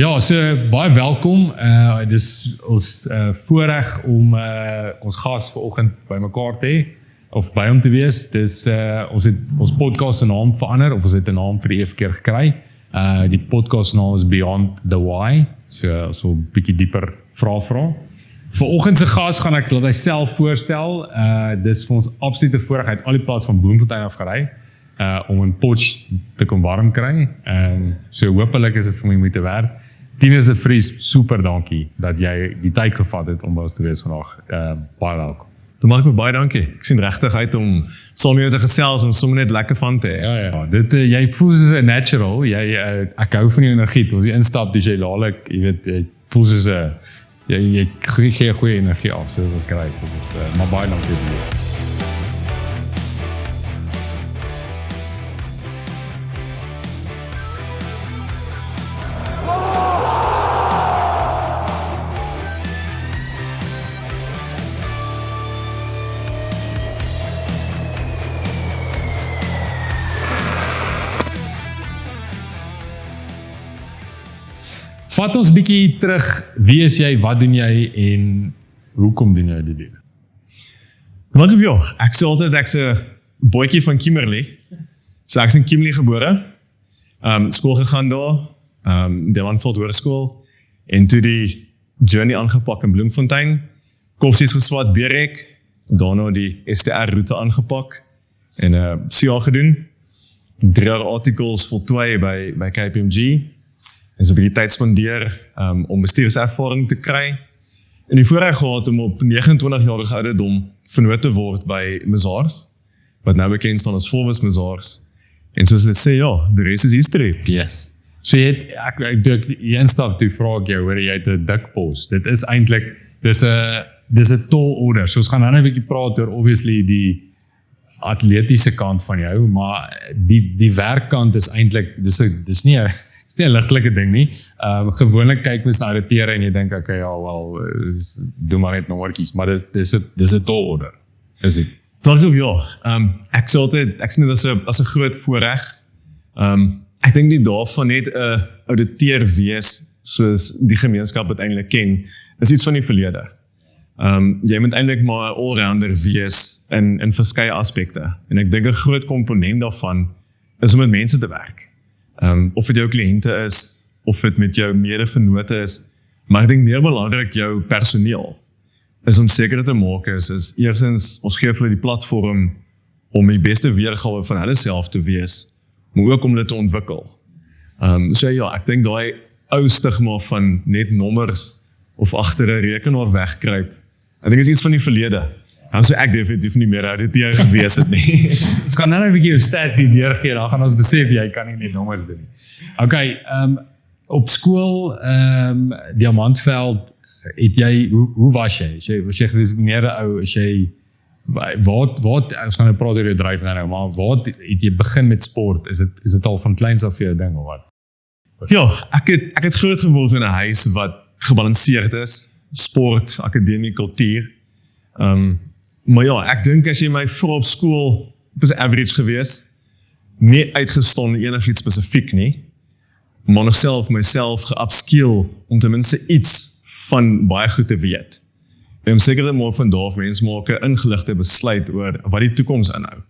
Ja, so baie welkom. Dis ons voorreg om ons gas vanoggend bymekaar te hê of by hom te wees. Dis ons het ons podcast se naam verander of ons het 'n naam vir die eerste keer gekry. Die podcast naam is Beyond the Why. So 'n bietjie dieper vra. Vanoggend se gas gaan ek laat hy self voorstel. Dis vir ons absolute voorreg uit al die plaas van Bloemfontein af gery. Om in Potch te kom warm kry. En so hopelik is dit vir my moeite werd. Tinus de Vries, super dankie dat jy die tyd gevat het om by ons te wees vandag. Baie welkom. Dan maak ek baie dankie. Ek sien regtig uit om saam met jou te gesels en sommer net lekker van te hê. Ja, dit jy voel soos 'n natural. Ek hou van jou energie. Ons instap dis jy laalik, jy weet, jy voel soos 'n jy gee goeie energie af, so wat kry. Dus maar baie dankie vir dit. Vat ons bietjie terug, wie is jy, wat doen jy en hoekom doen jy dit? Wat doen jy? Ek sê altyd ek's 'n boetjie van Kimberley. So ek's in Kimberley gebore. Skool gegaan daar, Delanveld Hoërskool en toe die journey aangepak in Bloemfontein. Koffsies geswat Berek, daarna die STR roete aangepak en CA gedoen. 3 jaar articles voltooi by KPMG. En so 'n bietjie tyd spandeer om bestuurservaring te kry. En die voorreg gehad om op 29 jarige ouderdom vernoot te word by Mazars, wat nou bekend staan as Volwis Mazars. En soos hulle sê, ja, the rest is history. Yes. So jy instap toe vra ek jou, hoor jy het 'n dik pos. Dit is eintlik, dis 'n tall order. So ons gaan nou 'n bietjie praat oor obviously die atletiese kant van jou, maar die werkkant is eintlik, dis nie 'n ligtelike ding nie. Gewoonlik kyk mens na roteer en jy dink okay, ja, wel, doen maar net nommertjies, maar dis 'n tall order. Is dit? Dankie vir jou. Ek sien dit as 'n groot voorreg. Ek dink die daarvan net 'n ouditeur wees soos die gemeenskap wat eintlik ken, is iets van die verlede. Jy moet eintlik maar 'n all-rounder wees in verskeie aspekte. En ek dink 'n groot komponent daarvan is om met mense te werk. Of dit jou kliënte is, of dit met jou mede-vennote is, maar ek dink meer belangrik jou personeel, is om seker te maak is eerstens, ons gee vir hulle die platform om die beste weergawe van hulle self te wees, maar ook om hulle te ontwikkel. So ja, ek dink daai ou stigma van net nommers of agter 'n rekenaar wegkruip, ek dink is iets van die verlede. So ek definitief nie meer ouditeur gewees het nie. Ons gaan nou 'n bietjie jou stats hier deurgee, dan gaan ons besef jy kan nie net nommers doen nie. Okay, op skool, Diamantveld, het jy, hoe was jy? Was jy geresigneerde ou, is jy, wat, ons gaan nou praat oor jou dryf nou, maar wat het jy begin met sport? Is dit al van kleins af vir jou ding, of wat? Ja, ek het groot geword in 'n huis wat gebalanseerd is, sport, akademie, kultuur. Maar ja, ek dink as jy my vra op skool, was average gewees, nie uitgestaan enigiets spesifiek nie, maar nog self myself geupskill om ten minste iets van baie goed te weet. En om seker te maak van daar mens maak 'n ingeligte besluit oor wat die toekoms inhou.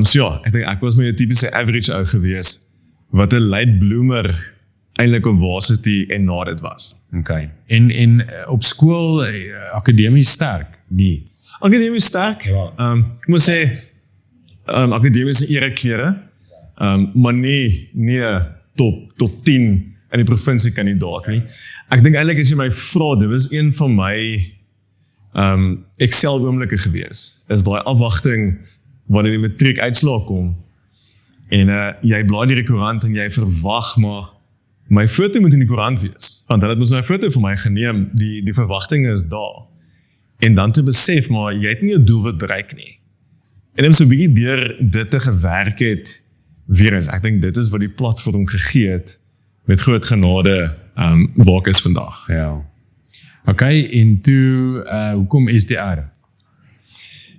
So ja, ek dink ek was my 'n tipiese average ou gewees, wat 'n late bloomer eintlik op varsity en na dit was. Okay. En op skool, akademies sterk? Nee. Akademies sterk. Ja. Ek moet sê, akademies ereklere, maar nie top 10 in die provinsie kandidaat nie. Ek dink eintlik as jy my vra, dit was een van my Excel oomblikke gewees. Is daai afwagting wanneer die matriek uitslaag kom en jy blaai die koerant en jy verwag maar my foto moet in die koerant wees, want hulle het mos nou 'n foto van my geneem, die verwagtinge is daar. En dan te besef, maar jy het nie 'n doelwit bereik nie. En om so 'n bietjie deur dit te gewerk het, weer eens, ek dink dit is wat die platform gegee het, met groot genade, waar ek is vandag. Ja. Okay, en toe, hoekom STR?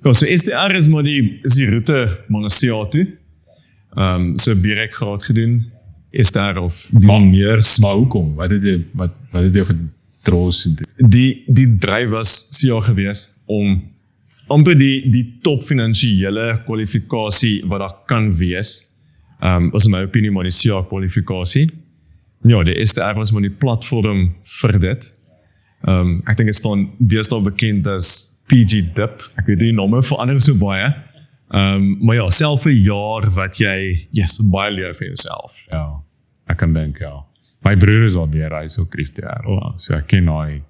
Ja, so STR is die route maar na CA toe. So Berek graad gedoen, is daar of die meer. Maar hoekom? Wat het jy gedroos? Die dryf was jaar gewees om amper die top finansiële kwalifikasie wat daar kan wees, was in my opinie maar die CA kwalifikasie. Ja, die eerste was maar die platform vir dit. Ek dink dit staan deesdae bekend as PG Dip. Ek weet die name verander so baie. Maar ja, self 'n jaar wat jy baie leer vir jouself. Ja, ek kan dink, ja. My broer is al weer, hy is ook Christiaan. So ek ken hy,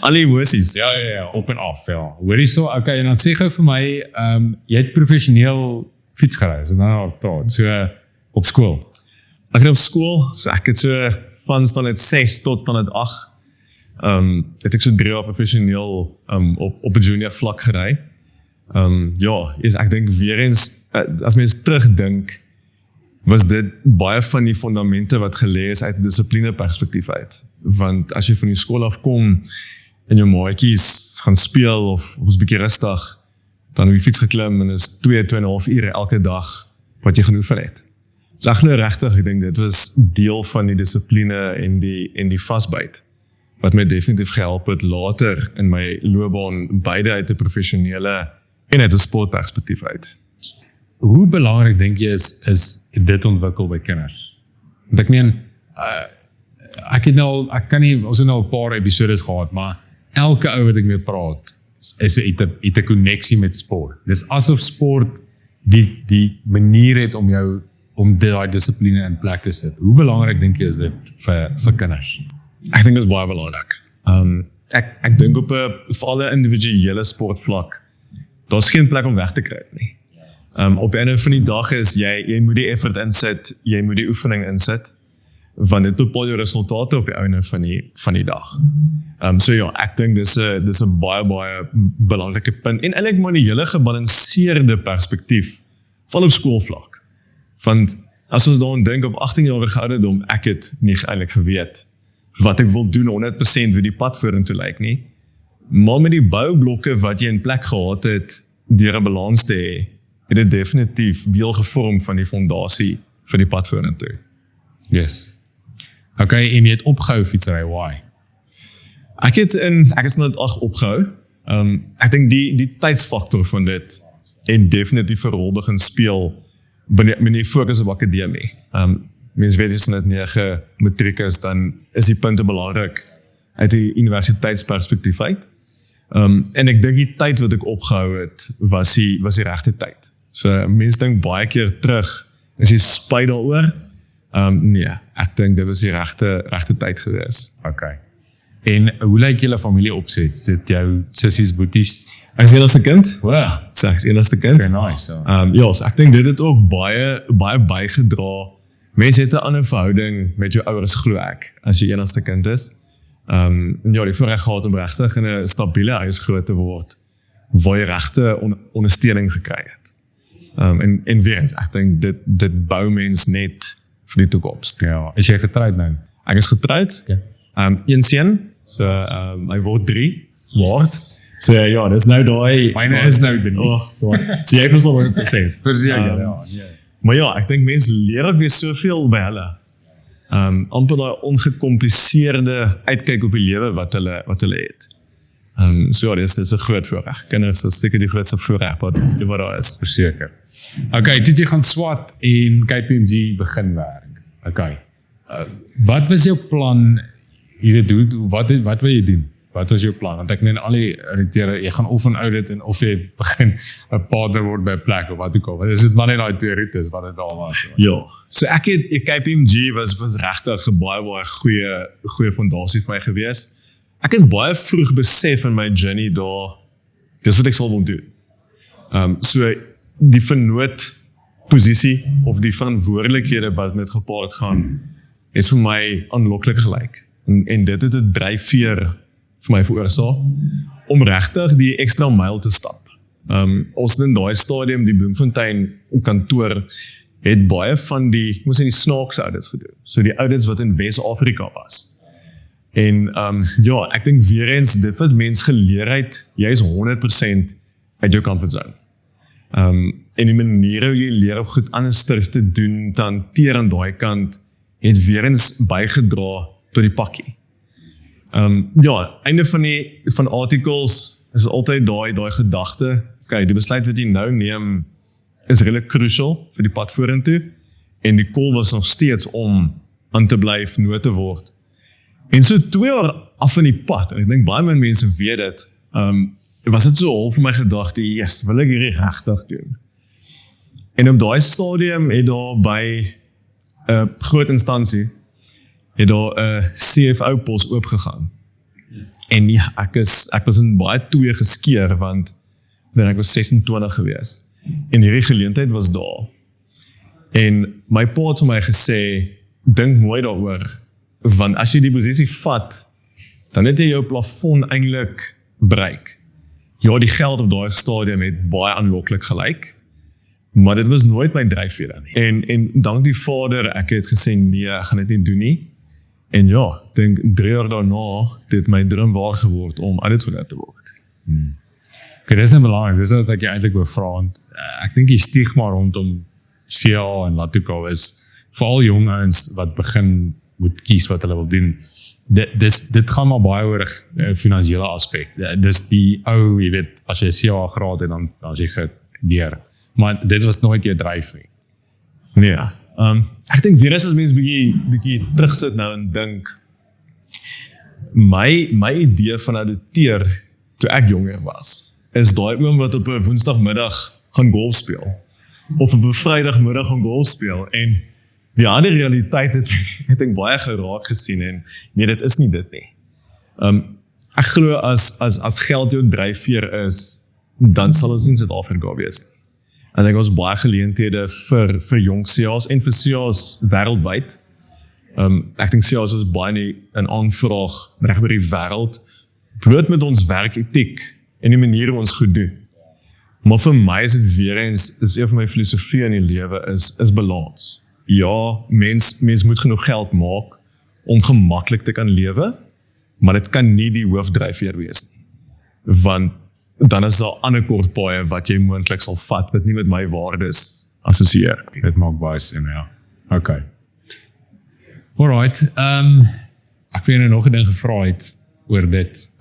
Alle emosies. Ja, op en af, ja. Hoor jy so, okay, en dan sê gou vir my, jy het professioneel fiets gery, so dan al praat, so op skool. Ek het op skool, so ek het so van standaard 6 tot standaard 8, het ek so 3 jaar professioneel op 'n junior vlak gery. Ek dink weer eens, as mens terugdink, was dit baie van die fundamente wat gelê is uit dissipline perspektief uit. Want as jy van die skool afkom en jou maatjies gaan speel of ons 'n bietjie rustig, dan op die fiets geklim en is 2,5 ure elke dag wat jy genoeg van het. So ek glo regtig, ek dink dit was deel van die dissipline en die vasbyt wat my definitief gehelp het later in my loopbaan, beide uit 'n professionele en uit 'n sportperspektief uit. Hoe belangrik dink jy is dit ontwikkel by kinders? Want ek meen, ons het nou 'n paar episodes gehad, maar elke ou wat ek mee praat, het 'n konneksie met sport. Dis asof sport die manier het om jou, om daai dissipline in plek te sit. Hoe belangrik dink jy is dit vir kinders? Ek dink dit is baie belangrik. Ek dink op 'n vir alle individuele sportvlak, daar's geen plek om weg te kry nie. Op die einde van die dag is jy moet die effort insit, jy moet die oefening insit, want dit bepaal jou resultate op die einde van die dag. Ek dink dis 'n baie belangrike punt en eintlik maar die hele gebalanseerde perspektief val op skoolvlak. Want as ons daaraan dink op 18-jarige ouderdom, ek het nie eintlik geweet wat ek wil doen 100% wie die pad vorentoe lyk nie. Maar met die boublokke wat jy in plek gehad het deur 'n balans te hê, het dit definitief deel gevorm van die fondasie vir die pad vorentoe. Yes. Okay, en jy het opgehou fietsry, why? Ek is net 8 opgehou. Ek dink die tydsfaktor van dit het definitief 'n rol begin speel met die fokus op akademie. Mens weet as net 9 matriek is, dan is die punte belangrik uit die universiteitsperspektief uit. En ek dink die tyd wat ek opgehou het, was die regte tyd. So mense dink baie keer terug, is jy spyt daaroor? Nee, ek dink dit was die regte tyd gewees. Okay. En hoe lyk julle familie opset? Sit jou sissies, boeties? Ek is die enigste kind. Wow. So ek is die enigste kind. Very nice. So. So ek dink dit het ook baie bygedra. Mense het 'n ander verhouding met jou ouers, glo ek, as jy enigste kind is. Die voorreg gehad om regtig in 'n stabiele huis groot te word, waar jy regte ondersteuning gekry het. En weer eens, ek dink dit bou mens net vir die toekoms. Ja, is jy getroud nou? Ek is getroud. Okay. Een seun, so hy word 3 word. So ja, dis nou daai. Myne is nou binne. So jy verstaan wat ek sê. Verseker, ja. Maar ja, ek dink mense leer ook weer soveel by hulle. Amper daai ongekompliseerde uitkyk op die lewe wat hulle het. Dis 'n groot voorreg. Kinders is seker die grootste voorreg wat daar is. Verseker. Okay, toe jy gaan SWAT en KPMG begin werk. Okay. Wat was jou plan? Jy weet, wat wil jy doen? Wat was jou plan? Want ek meen al die irriteer, jy gaan of in audit en of jy begin 'n partner word by 'n plek of wat ook al. Is dit maar net daai teorites wat dit daar was? Ja. So ek het KPMG was regtig 'n baie goeie fondasie vir my gewees. Ek het baie vroeg besef in my journey daar, dis wat ek sal wil doen. So die vernoot posisie of die verantwoordelikhede wat met gepaard gaan, is vir my aanloklik gelyk. En dit het 'n dryfveer vir my veroorsaak om regtig die ekstra myl te stap. Ons in daai stadium, die Bloemfontein kantoor, het baie van die snaakse audits gedoen. So die audits wat in Wes-Afrika was. En ek dink weer eens, dit wat mens geleer het, jy is 100% uit jou comfort zone. en die manier hoe jy leer om goed anders te doen, te hanteer aan daai kant, het weer eens bygedra tot die pakkie. Ja, einde van articles is altyd daai gedagte, okay, die besluit wat jy nou neem, is redelijk crucial vir die pad vorentoe, en die call was nog steeds om aan te bly, nooit te word. En so 2 jaar af van die pad, en ek dink baie min mense weet dit, was dit so half vir my gedagte, yes, wil ek hierdie regtig doen. En op daai stadium het daar by 'n groot instansie, het daar 'n CFO-pos oopgegaan. En ja, ek was in baie twee geskeer, want ek was 26 gewees. En hierdie geleentheid was daar. En my pa het vir my gesê, dink mooi daaroor, want as jy die posisie vat, dan het jy jou plafon eintlik bereik. Ja, die geld op daai stadium het baie aanloklik gelyk, maar dit was nooit my dryfveer nie. En dank die Vader, ek het gesê, nee, ek gaan dit nie doen nie. En ja, ek dink 3 jaar daarna, dit my droom waar geword om uitvoerder te word. Okay, dis nou belangrik, dis wat ek jy eintlik wil vra, want ek dink die stigma rondom CA en Latuka is, veral jong ouens wat begin moet kies wat hulle wil doen, dit gaan maar baie oor finansiële aspek. Dis die ou, jy weet, as jy CA graad het, dan as jy gedeer. Maar dit was nooit jou dryf nie. Nee, ek dink weer as mens bietjie terugsit nou en dink, my idee van auditeer, toe ek jonger was, is daai oom wat op 'n woensdagmiddag gaan golf speel, of op 'n vrydagmiddag gaan golf speel, en ja, die realiteit het ek baie geraak gesien, en nee, dit is nie dit nie. Ek glo as geld jou dryfveer is, dan sal ons in Suid-Afrika wees. En ek was baie geleenthede vir jong CA's en vir CA's wêreldwyd. Ek dink CA's is baie 'n aanvraag reg oor die wêreld, bloot met ons werketiek en die manier hoe ons goed doen. Maar vir my is dit weer eens, is een van my filosofie in die lewe is balans. Ja, mens moet genoeg geld maak om gemaklik te kan lewe, maar dit kan nie die hoofdryfveer wees nie. Want dan is daar ander kortpaaie wat jy moontlik sal vat, wat nie met my waardes assosieer. Dit maak baie sin, ja. Okay. Alright, ek het nou nog 'n ding gevra het oor dit.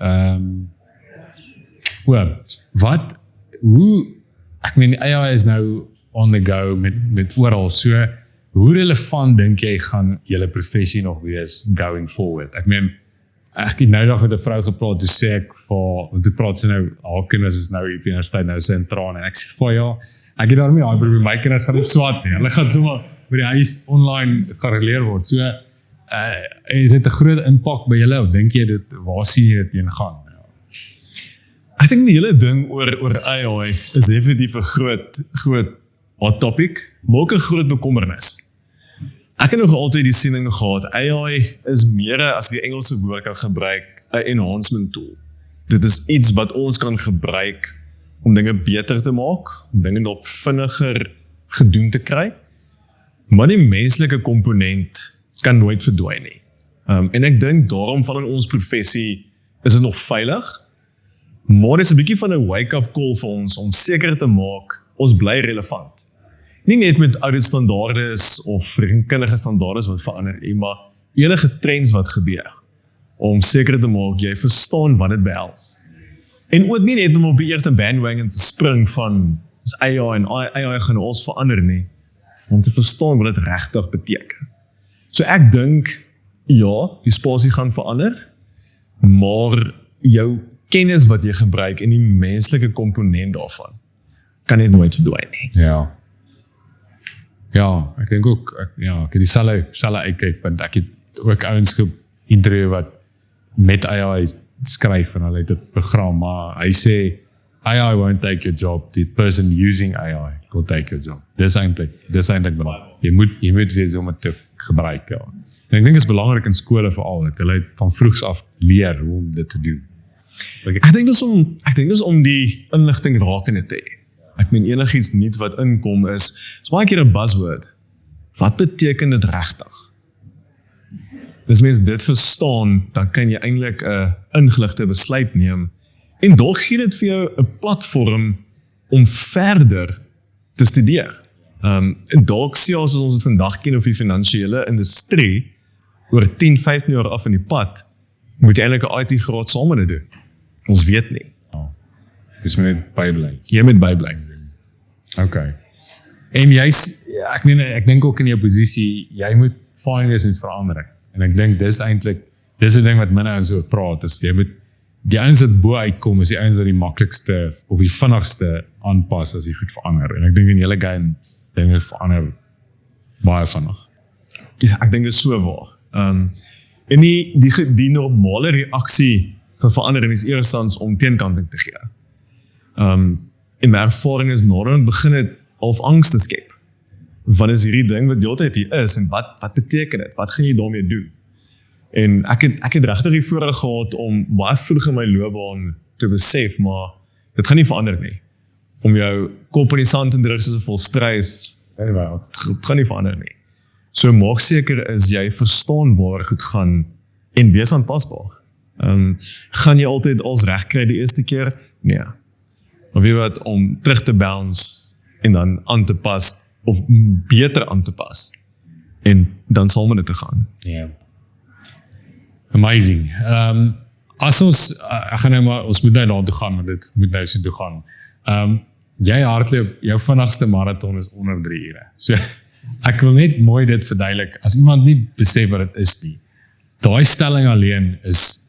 Ek meen, AI is nou on the go met oral, so hoe relevant dink jy gaan julle professie nog wees going forward? Ek meen, ek het nou dag met 'n vrou gepraat, toe sê ek want toe praat sy nou, haar kinders is nou op die universiteit, nou sy in trane, en ek sê vir ja, ek het daarmee aan, my kinders gaan op swat nie, hulle gaan sommer by die huis online gereleer word, so het dit 'n groot impak by julle, of dink jy dit, waar sien jy dit heen gaan? Ek dink die hele ding oor AI is definitief 'n groot hot topic, maar ook 'n groot bekommernis. Ek het nog altyd die siening gehad, AI is meer as die Engelse woord kan gebruik, 'n enhancement tool. Dit is iets wat ons kan gebruik om dinge beter te maak, om dinge op vinniger gedoen te kry, maar die menslike komponent kan nooit verdwyn nie. En ek dink daarom van in ons professie is dit nog veilig, maar dit is 'n bietjie van 'n wake-up call vir ons om seker te maak, ons bly relevant. Nie net met ouditstandaardes of rekenkundige standaardes wat verander, maar enige trends wat gebeur, om seker te maak, jy verstaan wat dit behels. En ook nie net om op die eerste bandwagon te spring van, is AI en AI gaan ons verander nie, om te verstaan wat dit regtig beteken. So ek dink, ja, die spasie gaan verander, maar jou kennis wat jy gebruik en die menslike komponent daarvan, kan net nooit verdwyn nie. Ja, ek dink ook, ek het dieselfde uitkyk, want ek het ook ouens geïnterview wat met AI skryf, en hulle het 'n program, maar hy sê, AI won't take your job, the person using AI will take your job. Dis eintlik belangrik. Jy moet weet om dit te gebruik, ja. En ek dink dit is belangrik in skole veral, dat hulle van vroegs af leer hoe om dit te doen. Ek dink dis om die inligting rakende te hê. Ek meen enigiets nuut wat inkom is baie keer 'n buzzword. Wat beteken dit regtig? As mens dit verstaan, dan kan jy eintlik 'n ingeligte besluit neem, en dalk gee dit vir jou 'n platform om verder te studeer. En dalk soos ons het vandag ken of die finansiële industrie, oor 10, 15 jaar af in die pad, moet jy eintlik 'n IT graad saam met dit doen. Ons weet nie. Dis met bybly. Jy moet bybly. Okay. En ek dink ook in jou posisie, jy moet fine wees met verandering. En ek dink dis 'n ding wat minne ons oor praat, is jy moet die ouens wat bo uitkom, is die ouens wat die maklikste of die vinnigste aanpas as die goed verander. En ek dink in julle game dinge verander baie vinnig. Ja, ek dink dit is so waar. En die normale reaksie vir verandering is eerstens om teenkanting te gee. En my ervaring is nadat begin het half angs te skep. Wat is hierdie ding wat deeltyd hier is en wat beteken dit? Wat gaan jy daarmee doen? En ek het regtig die voorreg gehad om baie vroeg in my loopbaan te besef, maar dit gaan nie verander nie. Om jou kop in die sand te druk soos 'n volstruis, dit gaan nie verander nie. So maak seker is jy verstaan waar goed gaan en wees aanpasbaar. Gaan jy altyd alles reg kry die eerste keer? Nee. Maar weet wat, om terug te bounce en dan aan te pas, of beter aan te pas, en dan sal men dit te gaan. Ja. Amazing. As ons gaan nou maar, ons moet nou daar toe gaan, maar dit moet nou so toe gaan. Jy hardloop, jou vinnigste marathon is onder 3 ure. So, ek wil net mooi dit verduidelik, as iemand nie besef wat dit is nie. Daai stelling alleen is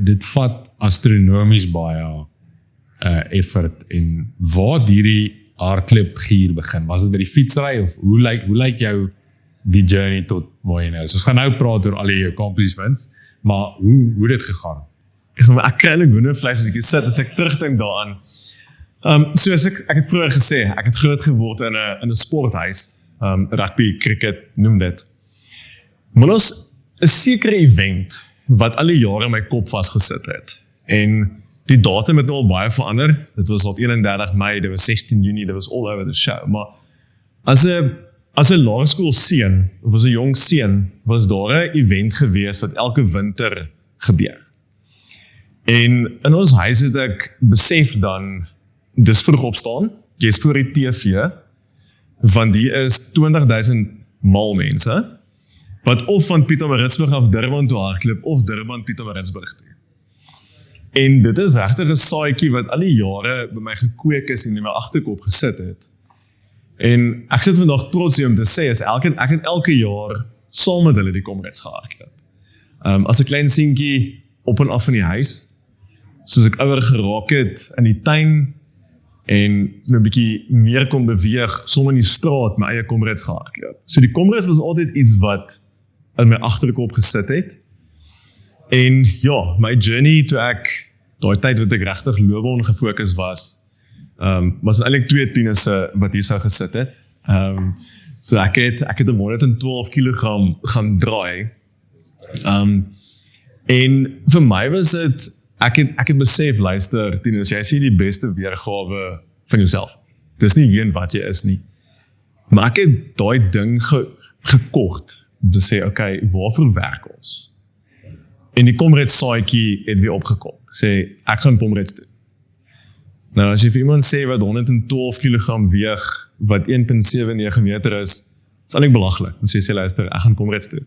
dit vat astronomies baie effort en waar hierdie hardloop gier begin. Was dit by die fietsry of hoe lyk jou die journey tot waar jy nou is? Ons gaan nou praat oor al die accomplishments, maar hoe dit gegaan? Ek kry eintlik hoendervleis as ek sit, as ek terugdink daaraan. Soos ek het vroeër gesê, ek het groot geword in 'n sporthuis, rugby, cricket, noem dit. Maar ons 'n sekere event wat al die jare in my kop vasgesit het. En die datum het nou al baie verander. Dit was op 31 Mei, dit was 16 Junie, dit was all over the show. Maar as 'n laerskool seun, of as 'n jong seun, was daar 'n event gewees wat elke winter gebeur. En in ons huis het ek besef dan, dis vroeg opstaan, jy is voor die TV, want die is 20,000 mal mense, wat of van Pietermaritzburg af Durban toe hardloop, of Durban Pietermaritzburg toe. En dit is regtig 'n saadjie wat al die jare by my gekweek is en in my agterkop gesit het. En ek sit vandag trots om te sê, ek het elke jaar saam met hulle die Comrades gehardloop. As 'n klein seentjie op en af in die huis, soos ek ouer geraak het in die tuin, en 'n bietjie meer kon beweeg, sommer in die straat, my eie Comrades gehardloop. So die Comrades was altyd iets wat in my agterkop gesit het. En ja, my journey toe ek, daai tyd wat ek regtig loopbaan gefokus was eintlik 2 tieners wat hier sou gesit het. So ek het 112 kilogram gaan draai. En vir my was dit, ek het besef, luister, tieners, jy is nie die beste weergawe van jouself. Dis nie wie en wat jy is nie. Maar ek het daai ding gekort, om te sê, okay, waarvoor werk ons? En die Comrades saadjie het weer opgekom. Sê, ek gaan Comrades doen. Nou, as jy vir iemand sê wat 112 kilogram weeg, wat 1,79 meter is eintlik belaglik. Dan sê, luister, ek gaan Comrades doen.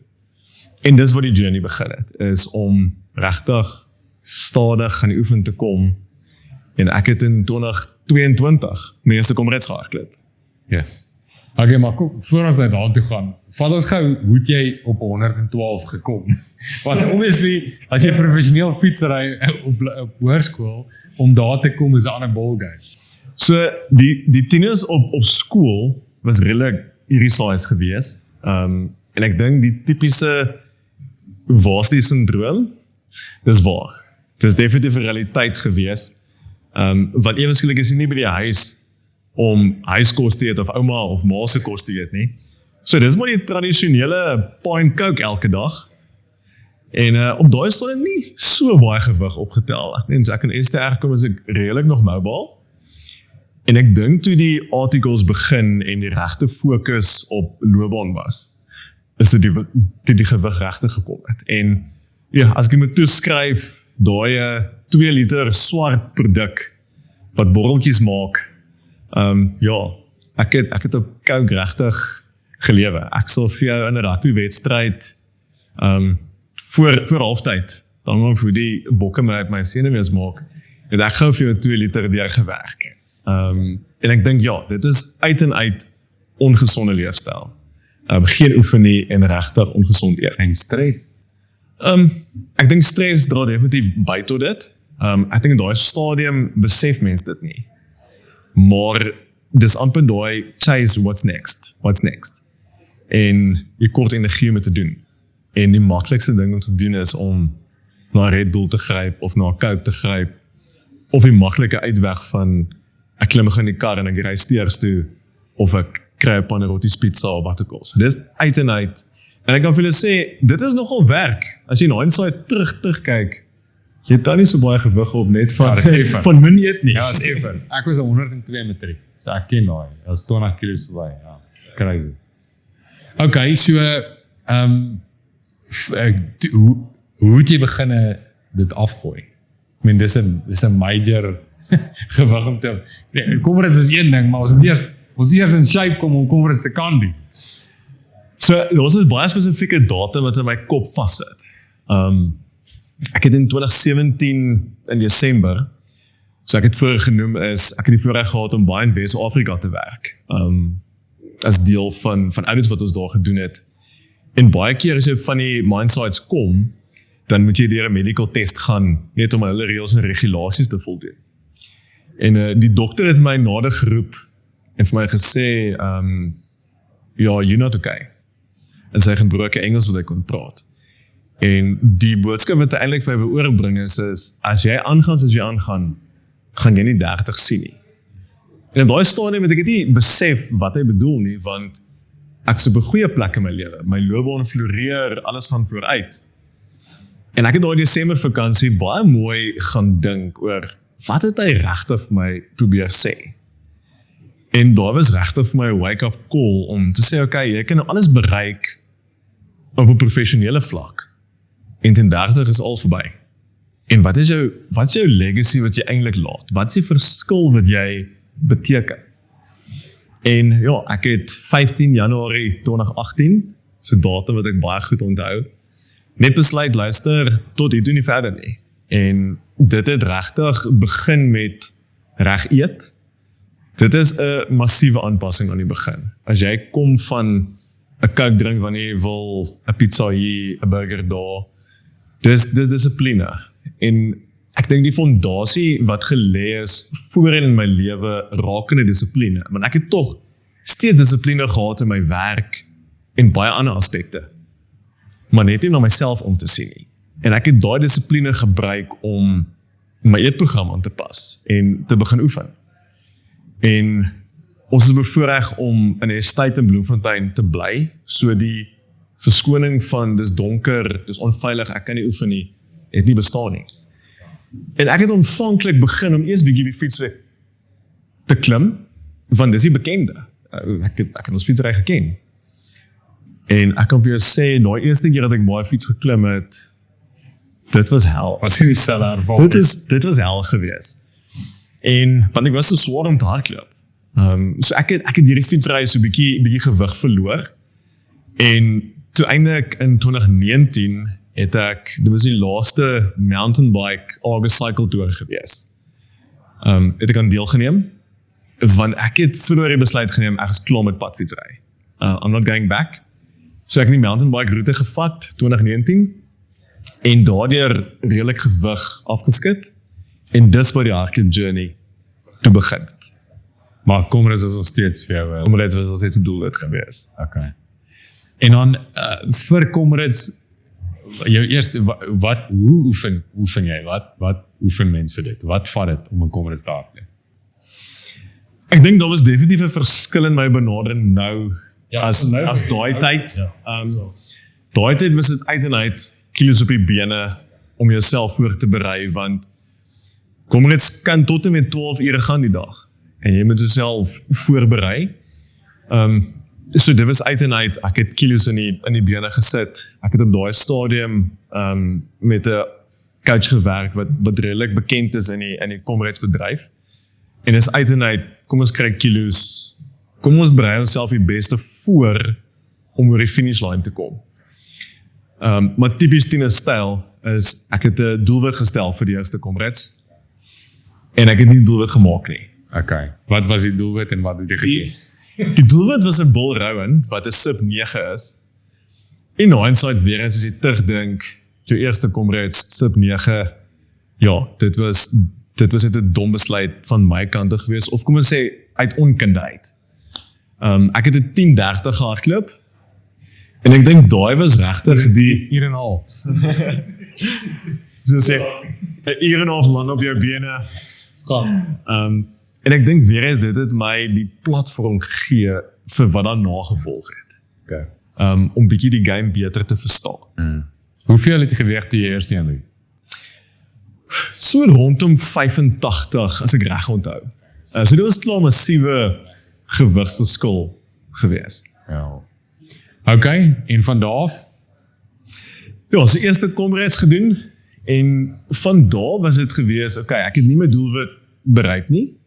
En dis wat die journey begin het, is om regtig stadig aan die oefen te kom. En ek het in 2022 my eerste Comrades gehardloop. Yes. Okay, maar kom, voor ons nou daar toe gaan, vat ons gou, hoe het jy op 112 gekom? Want obviously, as jy professioneel fietsry op hoërskool, om daar te kom is 'n ander ballgame. So, die tieners op skool was redelijk irrisaais gewees. En ek dink die typiese Varsity syndroom, dis waar. Het is definitief 'n realiteit gewees. Want ewenskielik is jy nie by die huis om huiskos te eet of ouma of ma se kos te eet nie. So dis maar die tradisionele pint coke elke dag. En op daai stadium nie so baie gewig opgetel. Ek in STR kom as ek redelik nog mobile. En ek dink toe die articles begin en die regte fokus op loopbaan was, is die gewig regtig gekom het. En ja, as ek moet toeskryf, daai 2 liter swart produk wat borreltjies maak. Ja, ek het op Coke regtig gelewe. Ek sal vir jou in 'n rugbywedstryd voor halftyd, dan gaan vir die bokke met my senuwees maak, en ek gaan vir jou 2 liter deur gewerk. En ek dink ja, dit is uit en uit ongesonde leefstyl. Geen oefen nie en regtig ongesond eet. En stres. Ek dink stres dra definitief by tot dit. Ek dink in daai stadium besef mens dit nie. Maar dis amper daai chase what's next. En jy kort energie om te doen. En die maklikste ding om te doen is om na Red Bull te gryp of na Coke te gryp, of die maklike uitweg van ek klim in die kar en ek ry steers toe, of ek kry 'n Panarottis pizza of wat ook al. So dis uit en uit. En ek kan vir julle sê, dit is nogal werk. As jy na hindsight terugkyk, jy het dan nie so baie gewig op net van min eet nie. Ja, is effe. Ek was 102 matriek, so ek ken daai. Dat is 20 kilos verby, ja. Crazy. Okay, so, hoe het jy begin dit afgooi? Ek meen, dis 'n major gewig om te... Nee, Comrades is een ding, maar ons eers in shape kom om Comrades te kan doen. So, daar was 'n baie spesifieke datum wat in my kop vassit. Ek het in 2017 in Desember, so ek het vroeër genoem is, ek het die voorreg gehad om baie in Wes-Afrika te werk. As deel van audits wat ons daar gedoen het. En baie keer as jy van die minesites kom, dan moet jy deur 'n medical test gaan, net om hulle reëls en regulasies te voldoen. En die dokter het my nader geroep en vir my gesê, ja, you're not okay. En sy gebroke Engels wat ek kon praat. En die boodskap wat eintlik vir my oorbring is, as jy aangaan soos jy aangaan, gaan jy nie 30 sien nie. En in daai stadium het ek nie besef wat hy bedoel nie, want ek is op 'n goeie plek in my lewe. My loopbaan floreer, alles gaan vooruit. En ek het daai Desember vakansie baie mooi gaan dink oor wat het hy regtig vir my probeer sê. En daar was regtig vir my 'n wake-up call om te sê, okay, jy kan alles bereik op 'n professionele vlak. En ten 30 is al verby. En wat is jou legacy wat jy eintlik laat? Wat is die verskil wat jy beteken? En ja, ek het 15 Januarie 2018, so datum wat ek baie goed onthou, net besluit, luister, tot hier doen nie verder nie. En dit het regtig begin met reg eet. Dit is 'n massiewe aanpassing aan die begin. As jy kom van 'n Coke drink wanneer jy wil, 'n pizza hier, 'n burger daar, dis dissipline. En ek dink die fondasie wat gelê is voorheen in my lewe rakende dissipline, want ek het tog steeds dissipline gehad in my werk en baie ander aspekte, maar net nie na myself om te sien nie. En ek het daai dissipline gebruik om my eetprogram aan te pas en te begin oefen. En ons is bevoorreg om in 'n estate in Bloemfontein te bly, so die verskoning van dis donker, dis onveilig, ek kan nie oefen nie, het nie bestaan nie. En ek het aanvanklik begin om eers bietjie die fiets te klim, want dis die bekende. Ek het ons fietsry geken. En ek kan vir jou sê, die eerste keer dat ek baie fiets geklim het, dit was hel. Wat sien die selle ervaring? Dit was hel gewees. En, want ek was so swaar om te hardloop. So ek het hierdie fietsry so bietjie gewig verloor. En toe eindelik in 2019 het ek, dit was die laaste mountainbike August Cycle Tour gewees. Het ek aan deelgeneem, want ek het vroeër die besluit geneem, ek is klaar met padfietsry. I'm not going back. So ek het die mountainbike route gevat, 2019, en daardeur redelik gewig afgeskit, en dis waar die hardloop journey toe begin het. Maar Comrades is nog steeds vir jou. Comrades was al steeds 'n doel dit gewees. Okay. En dan vir Comrades, jou eerste, hoe oefen jy? Wat oefen mense vir dit? Wat vat dit om 'n Comrades te hardloop? Ek dink daar was definitief 'n verskil in my benadering nou, as daai tyd. Daai tyd was dit uit en uit kilos op die bene om jouself voor te berei, want Comrades kan tot en met 12 ure gaan die dag. En jy moet jouself voorberei. So dit was uit en uit, ek het kilos in die bene gesit. Ek het op daai stadium met 'n coach gewerk wat redelik bekend is in die Comrades bedryf. En is uit en uit, kom ons kry kilos, kom ons berei onsself die beste voor om oor die finish line te kom. Maar typies Tina's styl is, ek het 'n doelwit gestel vir die eerste Comrades en ek het nie die doelwit gemaak nie. Okay. Wat was die doelwit en wat het jy gegee? Die doelwit was 'n Bull Rowan, wat 'n sub 9 is. In hindsight weer eens as jy terugdink, jou eerste Comrades sub 9, ja, dit was net 'n dom besluit van my kant af gewees, of kom ons sê, uit onkundigheid. Ek het 'n 10:30 gehardloop, en ek dink daai was regtig die Uur en 'n half. so sê, 'n uur en 'n half lang op jou bene. Skam. En ek dink weer eens dit het my die platform gegee vir wat daarna gevolg het. Okay. Om bietjie die game beter te verstaan. Hoeveel het jy geweg toe jy eers een doen? So rondom 85, as ek reg onthou. So dit was klaar massiewe gewigsverskil gewees. Ja. Okay, en van daar af? Ja, so eerste Comrades gedoen, en van daar was dit gewees, okay, ek het nie my doelwit bereik nie,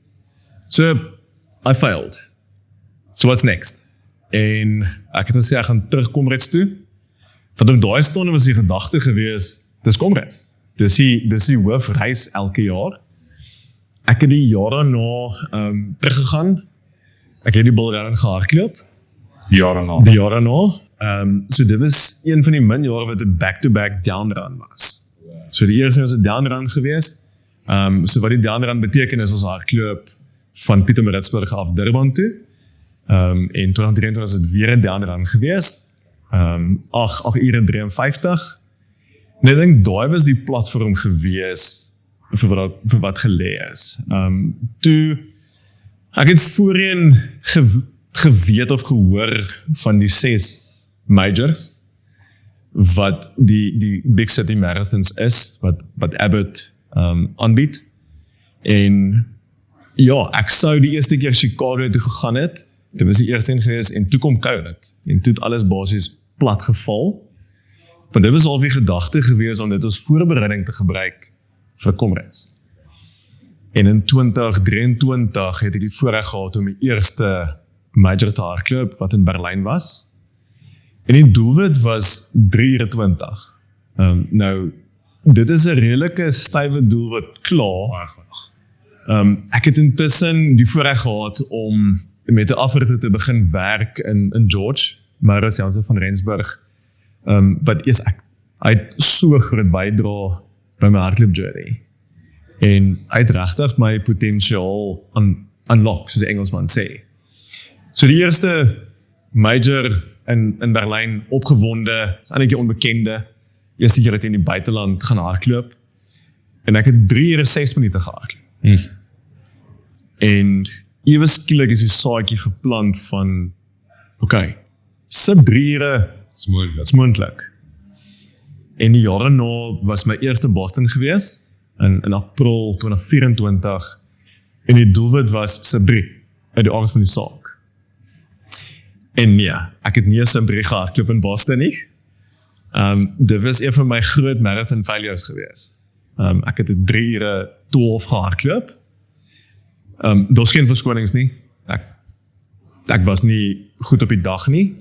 so I failed. So what's next? En ek het gesê, ek gaan terug Comrades toe. Want op daai stonde was die gedagte gewees, dis Comrades. Dis die hoofreis elke jaar. Ek het die jaar daarna teruggegaan. Ek het die Bull Rowan gehardloop. Die jaar daarna. So dit was een van die min jare wat 'n back-to-back down run was. So die eerste was 'n down run gewees. So wat die down run beteken is ons hardloop van Pietermaritzburg af Durban toe. En 2023 was dit weer 'n down run gewees. 8 ure 53. En ek dink daai was die platform gewees vir wat gelê is. Toe ek het voorheen geweet of gehoor van die 6 majors wat die Big City Marathons is, wat Abbott aanbied. En ja, ek sou die eerste keer Chicago toe gegaan het. Dit was die eerste een gewees en toe kom COVID. En toe het alles basies plat geval. Want dit was al die gedagte gewees om dit as voorbereiding te gebruik vir Comrades. En in 2023 het ek die voorreg gehad om die eerste major te hardloop wat in Berlyn was. En die doelwit was 3:20. Nou, dit is 'n redelike stywe doelwit klaar. Ek het intussen die voorreg gehad om met 'n afrigter te begin werk in George, Maurits Jansen van Rensburg, wat is hy het so groot bydra by my hardloop journey. En hy het regtig my potensiaal unlock, soos die Engelsman sê. So die eerste major in Berlyn, opgewonde, is eintlik 'n onbekende, eerste keer het in die buiteland gaan hardloop, en ek het 3 ure 6 minute gehardloop. En ewe skielik is die saadjie geplant van, okay, sub 3 ure, is moontlik. En die jare na was my eerste Boston gewees, in April 2024, en die doelwit was sub 3, uit die aard van die saak. En nee, ek het nie 'n sub 3 gehardloop in Boston nie. Dit was een van my groot marathon failures gewees. Ek het 'n 3 ure 12 gehardloop. Daar's geen verskonings nie. Ek was nie goed op die dag nie.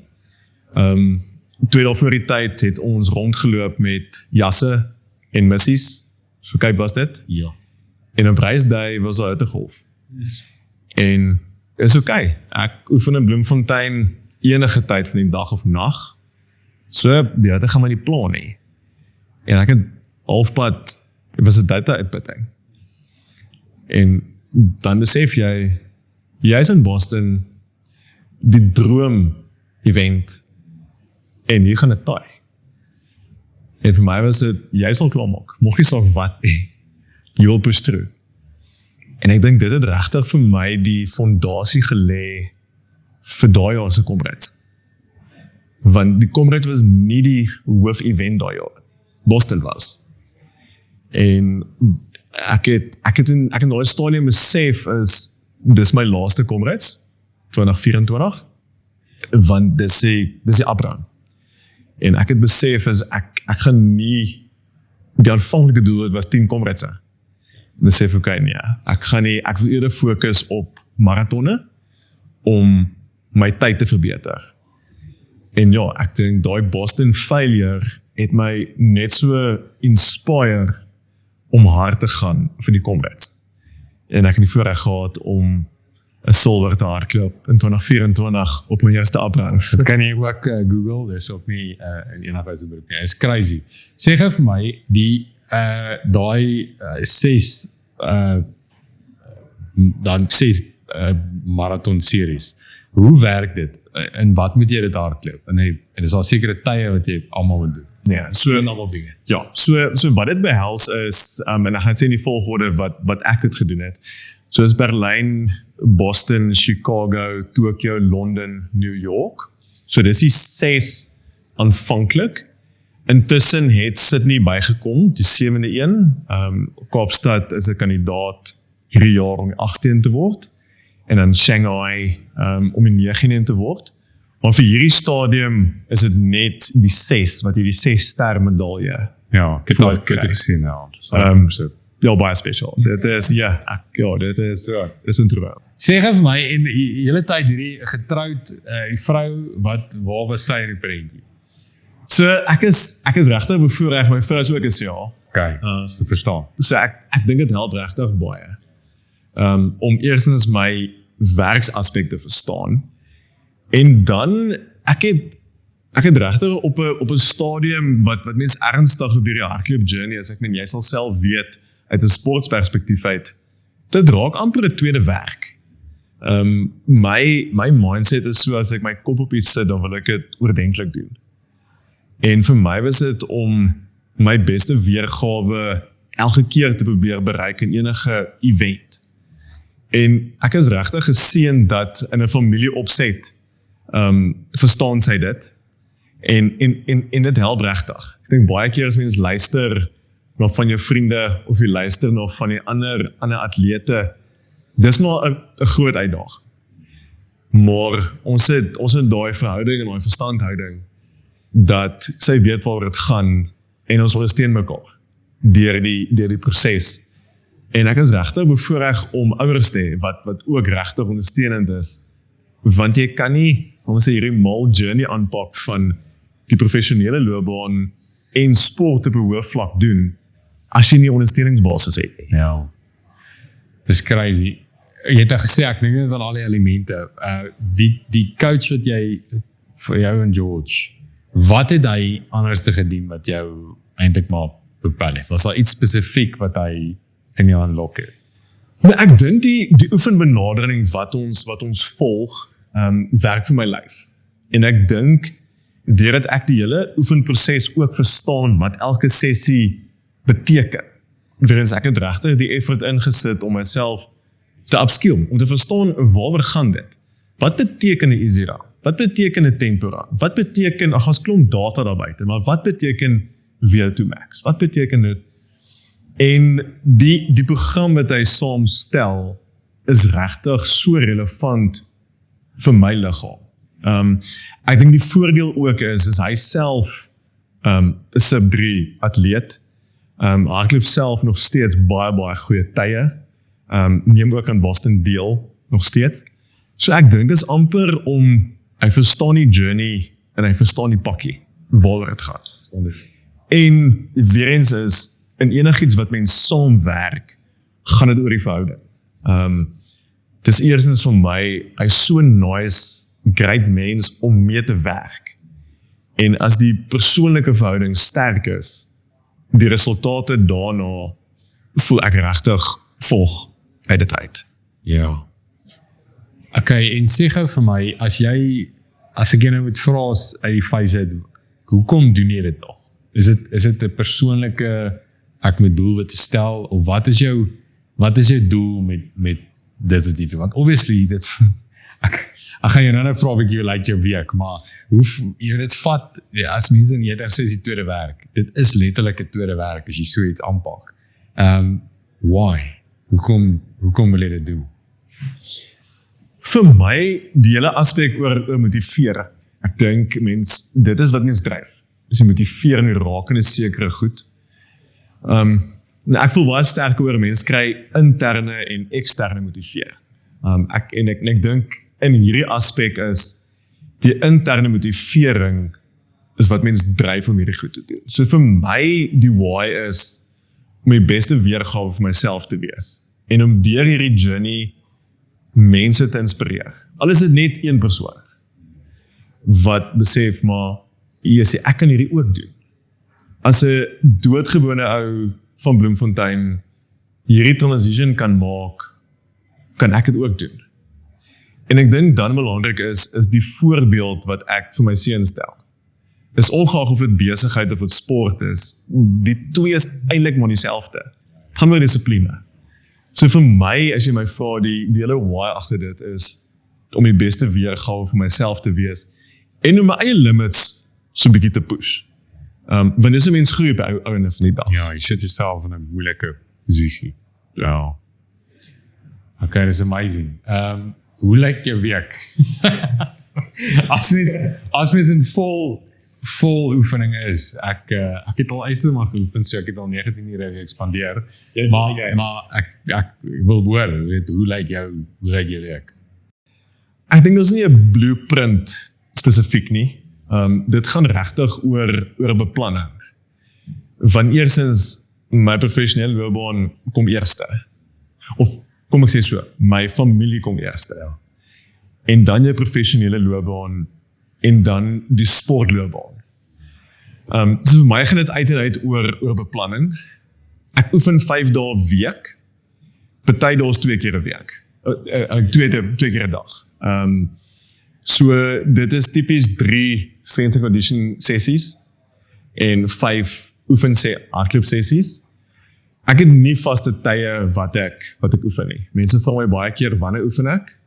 2 dae voor die tyd het ons rondgeloop met jasse en missies. So kyk was dit. Ja. En op reisdag was daar 'n golf. En is okay. Ek oefen in Bloemfontein enige tyd van die dag of nag. So die hitte gaan my nie pla nie. En ek het halfpad, dit was 'n data uitputting. En dan besef jy is in Boston, die droom event, en hier gaan het taai. En vir my was dit, jy sal klaarmaak, mocht jy sal wat, jy wil push through. En ek dink dit het regtig vir my die fondasie gelê vir daai jaar se Comrades. Want die Comrades was nie die hoof-event daai jaar. Boston was. En ek het in daai stadium besef dis my laaste Comrades, 2024, want dis die afraan. En ek het besef ek gaan nie, die aanvanklike doel was 10 Comrades. besef ek nee, ek wil eerder fokus op marathonne om my tyd te verbeter. En ja, ek dink daai Boston failure het my net so inspire om hard te gaan vir die Comrades. En ek het die voorreg gehad om 'n silwer te hardloop in 2024 op my eerste afrand. Dat kan jy ook Google, dis ook nie in enige wyse beroep nie. Is crazy. Sê gou vir my die daai 6 marathon series. Hoe werk dit? En wat moet jy dit hardloop? En is daar sekere tye wat jy almal moet doen? Nee, so almal dinge. Ja, so wat dit behels is en ek gaan sê in die volgorde wat ek dit gedoen het. So is Berlyn, Boston, Chicago, Tokyo, Londen, New York. So dis die 6 aanvanklik. Intussen het Sydney bygekom, die 7de een. Kaapstad is 'n kandidaat hierdie jaar om die 8de te word. En dan Shanghai om die 9de te word. Maar vir hierdie stadium is dit net die 6 wat hierdie 6-ster medalje. Ja, ek het dit gesien nou. Ja, baie special. Dit is dit is 'n droom. Sê gou vir my en die hele tyd hierdie getroud die vrou waar was sy in die prentjie? So ek is regtig bevoorreg, my vrou is ook 'n ja. Okay, te verstaan. So ek dink dit help regtig baie. Om eerstens my werksaspek te verstaan. En dan ek het regtig op 'n stadium wat mens ernstig op hierdie hardloop journey is. Ek meen jy sal self weet uit 'n sportperspektief uit. Dit raak amper 'n tweede werk. My mindset is so as ek my kop op iets sit, dan wil ek dit oordentlik doen. En vir my was dit om my beste weergawe elke keer te probeer bereik in enige event. En ek is regtig geseën dat in 'n familie opset verstaan sy dit. En dit help regtig. Ek dink baie keer as mens luister na van jou vriende of jy luister na van die ander atlete, dis maar 'n groot uitdaging. Maar ons het daai verhouding en daai verstandhouding dat sy weet waar dit gaan en ons ondersteun mekaar deur die proses. En ek is regtig bevoorreg om ouers te hê wat ook regtig ondersteunend is. Want jy kan nie, ons sê hierdie mal journey aanpak van die professionele loopbaan en sport op 'n hoë vlak doen as jy nie ondersteuningsbasis het nie. Ja. Dis crazy. Jy het gesê ek dink dit aan al die elemente. Die coach wat jy vir jou en George, wat het hy anders te gedoen wat jou eintlik maar bepaal het? Was daar iets spesifiek wat hy in jou aanlok het? Maar ek dink die oefenbenadering wat ons volg, werk vir my lyf. En ek dink deurdat ek die hele oefenproses ook verstaan wat elke sessie beteken. Weerens ek het regtig die effort ingesit om myself te upskill, om te verstaan waaroor gaan dit. Wat beteken 'n easy run? Wat beteken 'n tempo run? Wat beteken, ag ons klomp data daar buite, maar wat beteken VO2 max? Wat beteken dit? En die program wat hy saamstel is regtig so relevant vir my liggaam. Ek dink die voordeel ook is hy self 'n sub-3 atleet. Hardloop self nog steeds baie goeie tye. Neem ook aan Boston deel nog steeds. So ek dink dis amper om hy verstaan die journey en hy verstaan die pakkie waaroor dit gaan. En weer eens is in enigiets wat mens saamwerk, gaan dit oor die verhouding. Dis eerstens vir my, hy's so nice, great mens om mee te werk. En as die persoonlike verhouding sterk is, die resultate daarna voel ek regtig volg by die tyd. Ja. Okay, en sê gou vir my, as ek jy nou moet vra uit die fase uit, hoekom doen jy dit nog? Is dit 'n persoonlike, ek moet doelwitte stel, of wat is jou doel met dit wat jy doen? Want obviously, ek gaan jou nou vra of ek jou like jou week, maar jy dit vat, ja, as mense in jy sê die tweede werk, dit is letterlik 'n tweede werk as jy so iets aanpak. Why? Hoekom wil jy dit doen? Vir my, die hele aspek oor motivering. Ek dink dit is wat mens dryf. Is die motivering en raak in 'n sekere goed. ek voel baie sterk oor mense kry interne en eksterne motivering. Ek dink in hierdie aspek is die interne motivering is wat mense dryf om hierdie goed te doen. So vir my die why is om die beste weergawe vir myself te wees en om deur hierdie journey mense te inspireer. Al is dit net een persoon wat besef maar ek kan hierdie ook doen. As 'n doodgewone ou van Bloemfontein hierdie transition kan maak, kan ek dit ook doen. En ek dink dan belangrik is die voorbeeld wat ek vir my seun stel. Is ongeag of dit besigheid of dit sport is, die twee is eintlik maar dieselfde. Het gaan oor dissipline. So vir my, as jy my vra, die hele why agter dit is om die beste weergawe vir myself te wees en om my eie limits so 'n bietjie te push. Want dis 'n mens groei op ouene van die dag. Ja, jy sit jouself in 'n moeilike posisie. Ja. Okay, dis amazing. Hoe lyk jou week? as mens in vol oefening is, ek het al eisemaal geoefen, so ek het al 19 ure geëkspandeer, maar ek wil hoor, weet, hoe lyk jou week? Ek dink daar's nie 'n blueprint spesifiek nie. Dit gaan regtig oor beplanning. Want eerstens, my professionele loopbaan kom eerste. Of kom ek sê so, my familie kom eerste. Ja. En dan jou professionele loopbaan en dan die sportloopbaan. So vir my gaan dit uit en uit oor beplanning. Ek oefen 5 dae 'n week. Party dae is 2 keer 'n week. 2 keer 'n dag. So dit is tipies 3 strength and conditioning sessies en 5 hardloop sessies. Ek het nie vaste tye wat ek oefen nie. Mense vra my baie keer wanneer oefen ek?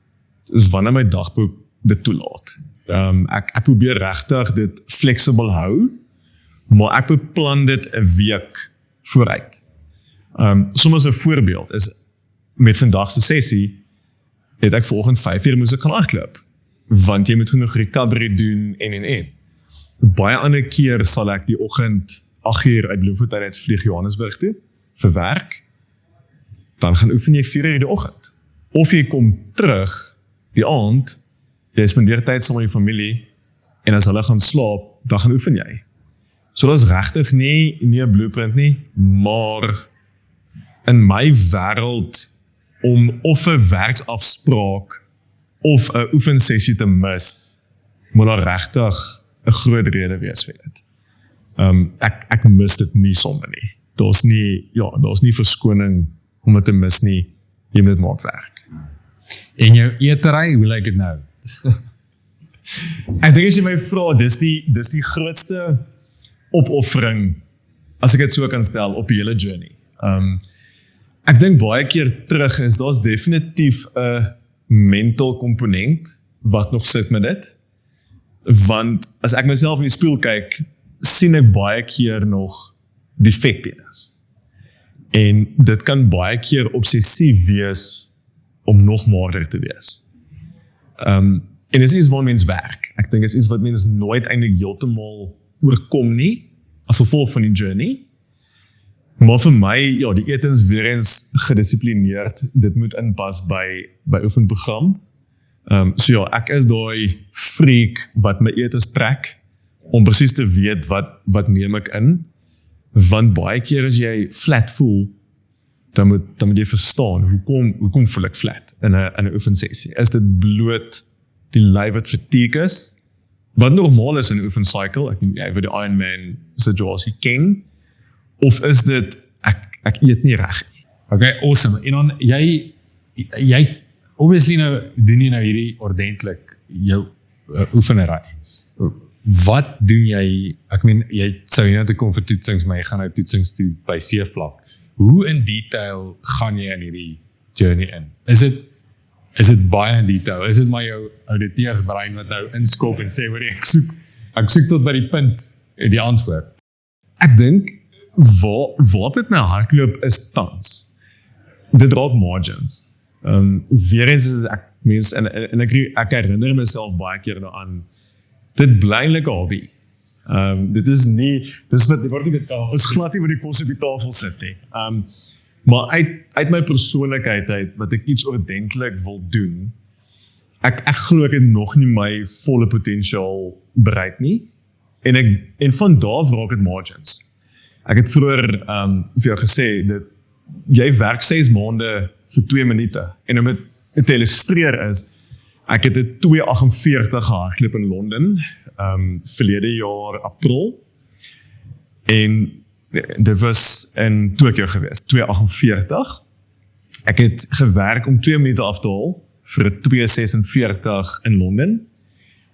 Dit is wanneer my dagboek dit toelaat. Ek probeer regtig dit flexible hou, maar ek beplan dit 'n week vooruit. Soms 'n voorbeeld is met vandag se sessie het ek volgende 5 uur moes ek gaan hardloop. Want jy moet genoeg recovery doen en. Baie ander keer sal ek die oggend 8 uur uit Bloemfontein uit vlieg Johannesburg toe, vir werk, dan gaan oefen jy 4 uur die oggend. Of jy kom terug, die aand, jy spandeer tyd saam met jou familie, en as hulle gaan slaap, dan gaan oefen jy. So dat is regtig nie 'n blueprint nie, maar in my wêreld, om of 'n werksafspraak, of 'n oefensessie te mis, moet daar regtig 'n groot rede wees vir dit. Ek mis dit nie sommer nie. Daar's nie verskoning om dit te mis nie. Jy moet dit maak werk. En jou eetery, hoe lyk dit nou? Ek dink as jy my vra, dis die grootste opoffering, as ek dit so kan stel, op die hele journey. Ek dink baie keer terug daar's definitief 'n mental komponent wat nog sit met dit. Want as ek myself in die spieël kyk, sien ek baie keer nog die vetpenis. En dit kan baie keer obsessief wees om nog maarder te wees. En dit is iets wat mens werk. Ek dink dit is iets wat mens nooit eintlik heeltemal oorkom nie, as gevolg van die journey. Maar vir my, ja, die etens weer eens gedisciplineerd, dit moet inpas by oefenprogram. So ja, ek is daai freak wat my etens trek, om presies te weet wat neem ek in, want baie keer as jy flat voel, dan moet jy verstaan, hoekom voel ek flat in 'n oefensessie? Is dit bloot die lyf wat fatigue is, wat normaal is in 'n oefencycle, ek dink jy vir die Ironman situasie ken, of is dit, ek eet nie reg nie. Okay, awesome. En dan, jy obviously doen jy nou hierdie ordentlik, jou oefenery. Wat doen jy, ek meen, jy sou nou te kom vir toetsings, maar jy gaan nou toetsings toe by C-vlak. Hoe in detail gaan jy in hierdie journey in? Is dit baie in detail? Is dit maar jou auditeursbrein wat nou inskop en sê, hoor, ek soek tot by die punt, die antwoord? Ek dink, waar met my hardloop is tans. Dit raak margins. Weer eens is ek mens, en ek herinner myself baie keer daaraan, dit bly 'n hobby. Dit is wat word nie betaal. Ons glad nie met die kos op die tafel sit nie. Maar uit my persoonlikheid uit wat ek iets ordentlik wil doen, ek glo ek het nog nie my volle potensiaal bereik nie. En van daar raak dit margins. Ek het vroeër vir jou gesê dat jy werk 6 maande vir 2 minute. En om dit te illustreer is, ek het 'n 2:48 gehardloop in Londen, verlede jaar April. En dit was in Tokio geweest, 2:48. Ek het gewerk om 2 minute af te haal vir 'n 2:46 in Londen.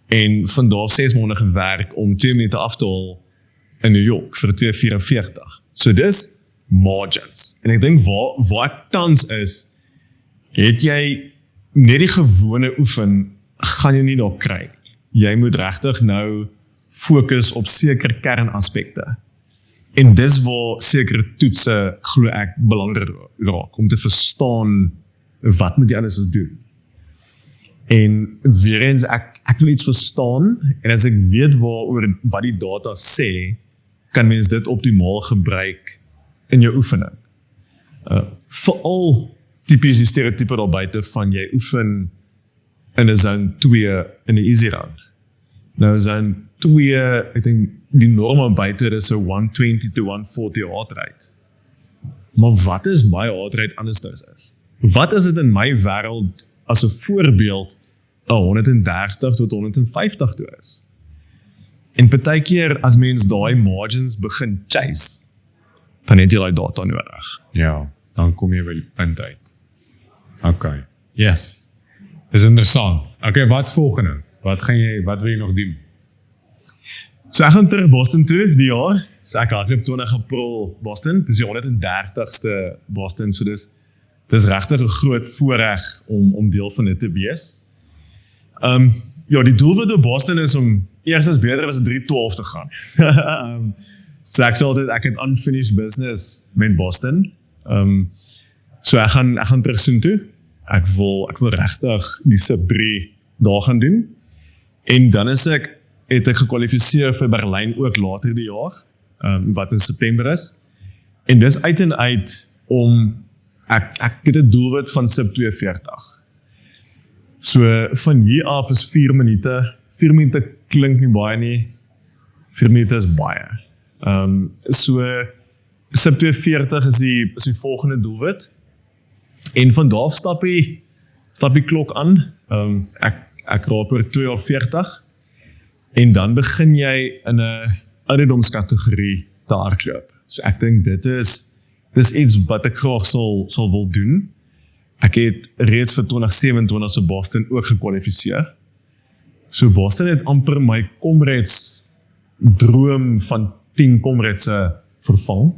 En van daar 6 maande gewerk om 2 minute af te haal in New York vir 2:44. So dis margins. En ek dink waar ek tans is, het jy net die gewone oefen, gaan jy nie daar kry. Jy moet regtig nou fokus op sekere kernaspekte. En dis waar sekere toetse, glo ek, belangrik raak, om te verstaan wat moet jy alles doen. En weer eens, ek wil iets verstaan, en as ek weet wat die data sê, kan mens dit optimaal gebruik in jou oefening. Veral typies die stereotype daar buite van jy oefen in 'n zone 2 in 'n easy round. Nou zone 2, ek dink die norm buite is 'n 120 to 140 heart rate. Maar wat is my heart rate anders is? Wat is dit in my wêreld as 'n voorbeeld 130 tot 150 toe is? En partykeer as mens daai margins begin chase, dan het jy daai data nodig. Ja, dan kom jy by die punt uit. Okay, yes. Dis interessant. Okay, wat's volgende? Wat wil jy nog doen? So ek gaan terug Boston toe die jaar. So ek hardloop 20 April Boston. Dis die 130ste Boston. So dis regtig 'n groot voorreg om deel van dit te wees. Ja, die doelwit op Boston is om eerstens beter as 3:12 te gaan. So ek het unfinished business met Boston. So ek gaan terug soen toe. Ek wil regtig die sub 3 daar gaan doen. En dan het ek gekwalifiseer vir Berlyn ook later die jaar, wat in September is. En dis uit en uit om ek het 'n doelwit van sub 42. So van hier af is 4 minute. 4 minute klink nie baie nie. 4 minute is baie. So sub 42 is die volgende doelwit. En van daar af stap die klok aan. Ek raak oor 2:40. En dan begin jy in 'n ouderdomskategorie te hardloop. So ek dink dis iets wat ek graag sal wil doen. Ek het reeds vir 2027 se Boston ook gekwalifiseer. So Boston het amper my Comrades droom van 10 Comrades vervang.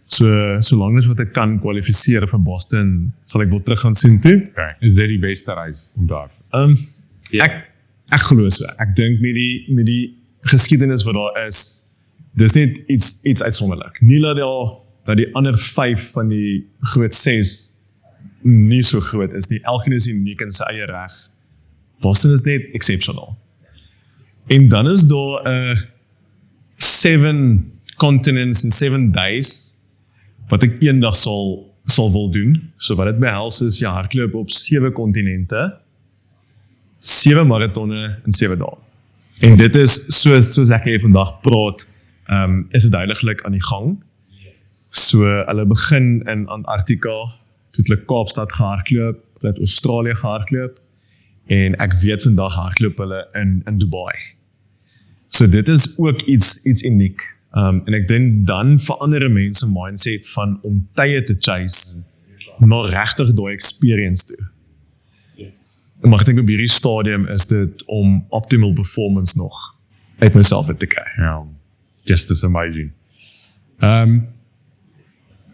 So solank as wat ek kan kwalifiseer vir Boston, sal ek wel terug gaan sien toe. Okay. Is dit die beste reis om daar? Ek glo so. Ek dink met die geskiedenis wat daar is, dis net iets uitsonderlik. Nie dat die ander 5 van die groot 6 nie so groot is nie. Elkeen is uniek in sy eie reg. Boston is net exceptional. En dan is daar 7 continents en 7 days wat ek eendag sal wil doen. So wat dit behels is, jy hardloop op 7 kontinente, 7 marathone in 7 dae. En dit is, soos ek hier vandag praat, is dit duidelik aan die gang. So hulle begin in Antarktika, toe hulle Kaapstad gehardloop, hulle het Australië gehardloop, en ek weet vandag hardloop hulle in Dubai. So dit is ook iets uniek. En ek dink dan verander mense mindset van om tye te chase, maar regtig daai experience toe. Maar ek dink op hierdie stadium is dit om optimal performance nog uit myself te kry. Ja, just is amazing.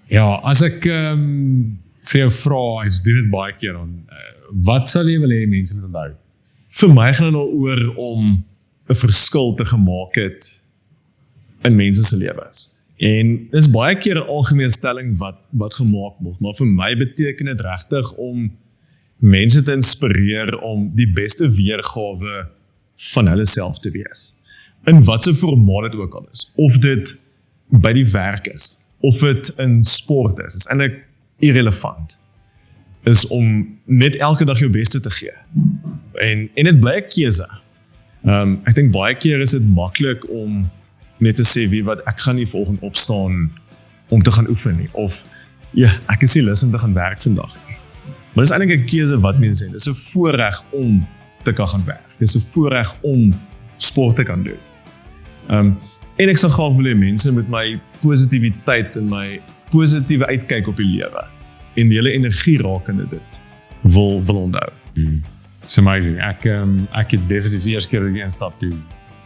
Ja, as ek vir jou vra, ek doen dit baie keer dan, wat sal jy wil hê mense moet onthou? Vir my gaan dit oor om 'n verskil te gemaak het in mense se lewens. En dis baie keer 'n algemene stelling wat gemaak word, maar vir my beteken dit regtig om mense te inspireer om die beste weergawe van hulle self te wees. in watse formaat dit ook al is, of dit by die werk is, of dit in sport is eintlik irrelevant, is om net elke dag jou beste te gee. En dit bly 'n keuse. Ek dink baie keer is dit maklik om net te sê, wie wat, ek gaan nie volgende opstaan om te gaan oefen nie, of ja, ek is nie lus om te gaan werk vandag nie. Maar dis eintlik 'n keuse wat mense sê, dis 'n voorreg om te kan gaan werk, dis 'n voorreg om sport te kan doen. En ek sal graag wil hê mense met my positiwiteit en my positiewe uitkyk op die lewe en die hele energie rakende dit wil onthou. It's amazing. Ek het definitief die eerste keer instap toe.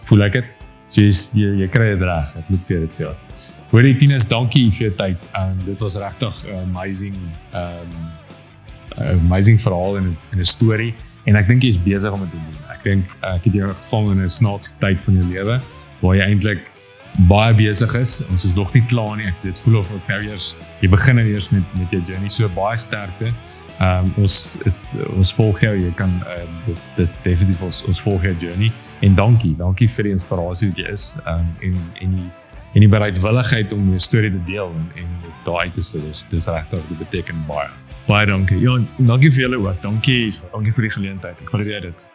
Voel ek het? Soos jy kry dit reg. Ek moet vir dit sê. Hoorie Tinus, dankie vir jou tyd. Dit was regtig amazing verhaal en 'n storie. En ek dink jy is besig om dit te doen. Ek dink ek het jou gevang in 'n snaakse tyd van jou lewe waar jy eintlik baie besig is. Ons is nog nie klaar nie. Dit voel of ek nou eers jy begin eers met jou journey, so baie sterkte. Ons volg jou, jy kan dis definitief ons volg jou journey en dankie vir die inspirasie wat jy is en die bereidwilligheid om jou storie te deel en daar uit te sit. Dis regtig, dit beteken baie. Baie dankie. Ja, dankie vir julle ook. Dankie vir die geleentheid. Ek waardeer dit.